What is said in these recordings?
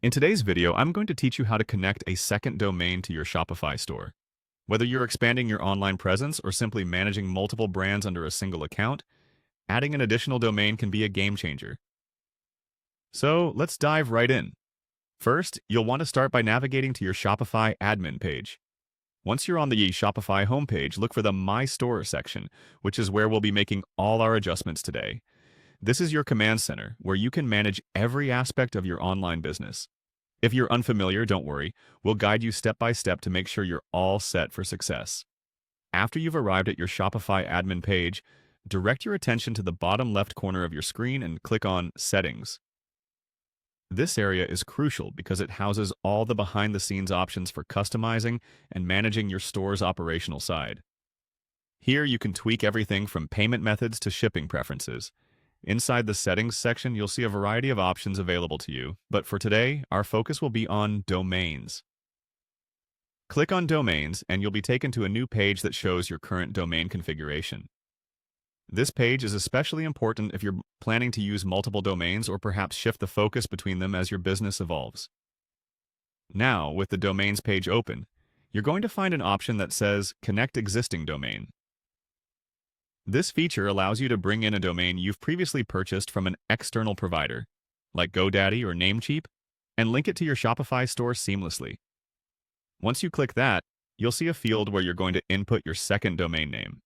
In today's video, I'm going to teach you how to connect a second domain to your Shopify store. Whether you're expanding your online presence or simply managing multiple brands under a single account, adding an additional domain can be a game changer. So let's dive right in. First, you'll want to start by navigating to your Shopify admin page. Once you're on the Shopify homepage, look for the My Store section, which is where we'll be making all our adjustments today. This is your command center, where you can manage every aspect of your online business. If you're unfamiliar, don't worry. We'll guide you step by step to make sure you're all set for success. After you've arrived at your Shopify admin page, direct your attention to the bottom left corner of your screen and click on Settings. This area is crucial because it houses all the behind-the-scenes options for customizing and managing your store's operational side. Here you can tweak everything from payment methods to shipping preferences. Inside the Settings section, you'll see a variety of options available to you, but for today, our focus will be on domains. Click on Domains, and you'll be taken to a new page that shows your current domain configuration. This page is especially important if you're planning to use multiple domains or perhaps shift the focus between them as your business evolves. Now, with the Domains page open, you're going to find an option that says Connect Existing Domain. This feature allows you to bring in a domain you've previously purchased from an external provider, like GoDaddy or Namecheap, and link it to your Shopify store seamlessly. Once you click that, you'll see a field where you're going to input your second domain name.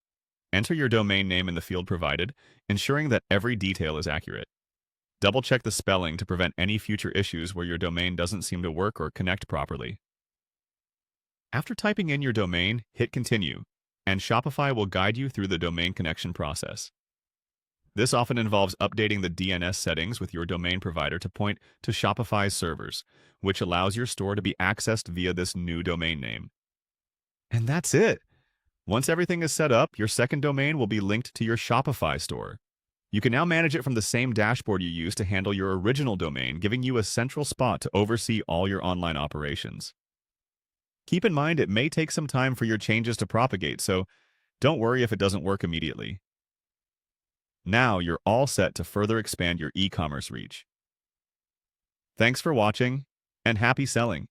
Enter your domain name in the field provided, ensuring that every detail is accurate. Double-check the spelling to prevent any future issues where your domain doesn't seem to work or connect properly. After typing in your domain, hit Continue, and Shopify will guide you through the domain connection process. This often involves updating the DNS settings with your domain provider to point to Shopify's servers, which allows your store to be accessed via this new domain name. And that's it! Once everything is set up, your second domain will be linked to your Shopify store. You can now manage it from the same dashboard you used to handle your original domain, giving you a central spot to oversee all your online operations. Keep in mind it may take some time for your changes to propagate, so don't worry if it doesn't work immediately. Now you're all set to further expand your e-commerce reach. Thanks for watching, and happy selling!